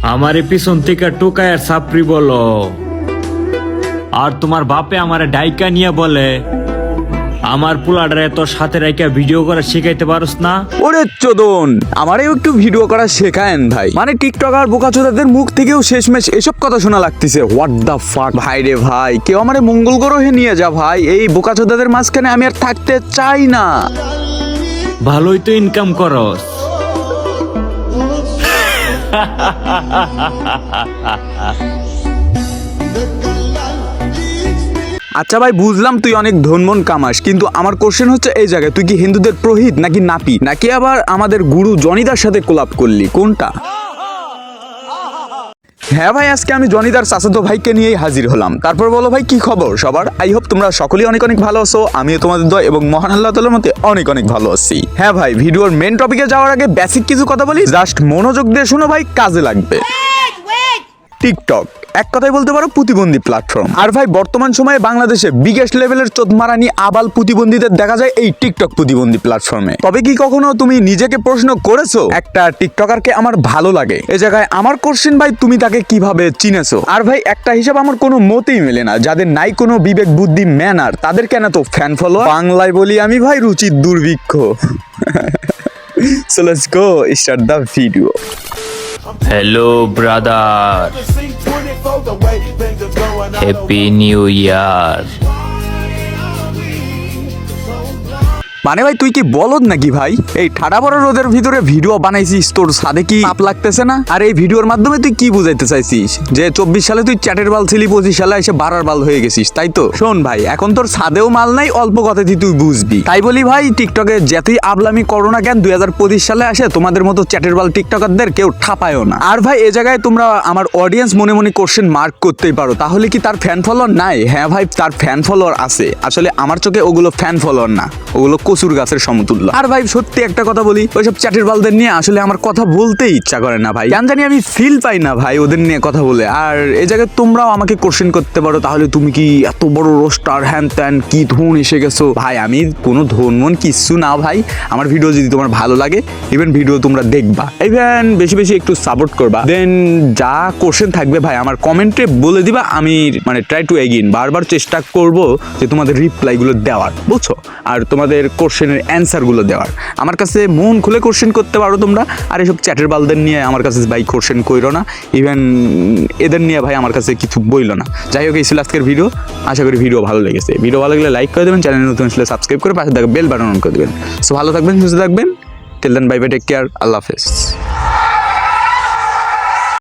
আমারে পিছন থেকে টোকায় আর সাপড়ি বলো, আর তোমার বাপে আমারে ডাইকা নিয়ে বলে আমার পোলাডারে তোর সাথে রাইকা ভিডিও করা শিখাইতে পারস না। ওরে চোদন, আমারেও একটু ভিডিও করা শেখায়েন ভাই। মানে টিকটক আর বোকাচোদাদের মুখ থেকেও শেষমেশ এসব কথা শোনা লাগতেছে। হোয়াট দা ফাক ভাই রে ভাই, কেউ আমারে মঙ্গল গ্রহে নিয়ে যা ভাই। এই বোকাচোদাদের মাঝখানে আমি আর থাকতে চাই না। ভালোই তো ইনকাম করস। আচ্ছা ভাই, বুঝলাম তুই অনেক ধনমন কামাস, কিন্তু আমার কোশ্চেন হচ্ছে এই জায়গায় তুই কি হিন্দুদের প্রহিত নাকি নাপি, নাকি আবার আমাদের গুরু জনিদার সাথে কোলাপ করলি, কোনটা? হ্যাঁ ভাই, আজকে আমি জনিদার চাচাতো ভাইকে নিয়েই হাজির হলাম। তারপর বলো ভাই, কি খবর সবার? আই হোপ তোমরা সকলেই অনেক অনেক ভালো আছো। আমিও তোমাদের দোয়া এবং মহান আল্লাহ তাআলার মতে অনেক অনেক ভালো আছি। হ্যাঁ ভাই, ভিডিওর মেন টপিকে যাওয়ার আগে বেসিক কিছু কথা বলি, জাস্ট মনোযোগ দিয়ে শোনো ভাই, কাজে লাগবে। টিকটক এক কথায় বলতে পারো প্রতিবন্ধী প্ল্যাটফর্ম। আর ভাই, বর্তমান সময়ে বাংলাদেশে বিগেস্ট লেভেলের চোদমারানি আবাল প্রতিবন্ধীদের দেখা যায় এই টিকটক প্রতিবন্ধী প্ল্যাটফর্মে। তবে কি কখনো তুমি নিজেকে প্রশ্ন করেছো একটা টিকটকারকে আমার ভালো লাগে? এই জায়গায় আমার কোশ্চেন ভাই, তুমি তাকে কিভাবে চিনেছো? আর ভাই, একটা হিসাব আমার কোনো মতেই মেলে না, যাদের নাই কোনো বিবেক বুদ্ধি ম্যানার তাদের কেন তো ফ্যান ফলো। বাংলায় বলি আমি ভাই, রুচির দুর্ভিক্ষ। So let's go start the video. Hello brother, happy new year. মানে ভাই, তুই কি বলদ নাকি ভাই? এই ঠাডা বড় রোদের ভিতরে ভিডিও বানাইছিস, তোর সাদে কি তাপ লাগতেছে না? আর এই ভিডিওর মাধ্যমে তুই কি বুঝাইতে চাইছিস? যে 24 সালে তুই চ্যাটের বাল ছিলি, 25 সালে এসে বাড়ার বাল হয়ে গেছিস, তাই তো? শোন ভাই, এখন তোর সাদেও মাল নাই, অল্প কথাতেই তুই বুঝবি। তাই বলি ভাই, টিকটকে যতই আবলামি করো না কেন, 2025 সালে আসে তোমাদের মতো চ্যাটের বাল টিকটকারদের কেউ ঠাপায়ও না। আর ভাই, এ জায়গায় তোমরা আমার অডিয়েন্স মনে মনে কোশ্চেন মার্ক করতেই পারো, তাহলে কি তার ফ্যান ফলোয়ার নাই? হ্যাঁ ভাই, তার ফ্যান ফলোয়ার আছে। আসলে আমার চোখে ওগুলো ফ্যান ফলোয়ার না, ওগুলো কচুর গাছের সমতুল্য। আর ভাই, সত্যি একটা কথা বলি, ওইসব চ্যাটের বালদের নিয়ে আসলে আমার কথা বলতেই ইচ্ছা করে না ভাই। কেন জানি আমি ফিল পাই না ভাই ওদের নিয়ে কথা বলে। আর এই জায়গায় তোমরাও আমাকে কোশ্চেন করতে পারো, তাহলে তুমি কি এত বড় রোস্টার, হ্যান ত্যান, কি ধন এসে গেছো? ভাই, আমি কোনো ধন মন কিচ্ছু না ভাই। আমার ভিডিও যদি তোমার ভালো লাগে, ইভেন ভিডিও তোমরা দেখবা, ইভেন বেশি বেশি একটু সাপোর্ট করবা, দেন যা কোশ্চেন থাকবে ভাই আমার কমেন্টে বলে দিবা। আমি মানে ট্রাই টু এগেইন, বারবার চেষ্টা করব যে তোমাদের রিপ্লাইগুলো দেওয়ার, বুঝছো? আর তোমাদের কোশ্চেনের অ্যান্সারগুলো দেওয়ার। আমার কাছে মন খুলে কোশ্চেন করতে পারো তোমরা। আর এসব চ্যাটের বালদের নিয়ে আমার কাছে ভাই কোশ্চেন কইরো না, ইভেন এদের নিয়ে ভাই আমার কাছে কিছু বইলো না। যাই হোক, এই ছিল আজকের ভিডিও। আশা করি ভিডিও ভালো লেগেছে। ভিডিও ভালো লাগলে লাইক করে দেবেন, চ্যানেল নতুন আসলে সাবস্ক্রাইব করে পাশে থাকা বেল বাটন অন করে দেবেন। সো ভালো থাকবেন, সুস্থ থাকবেন। Till then, bye bye, take care, আল্লাহ হাফেজ।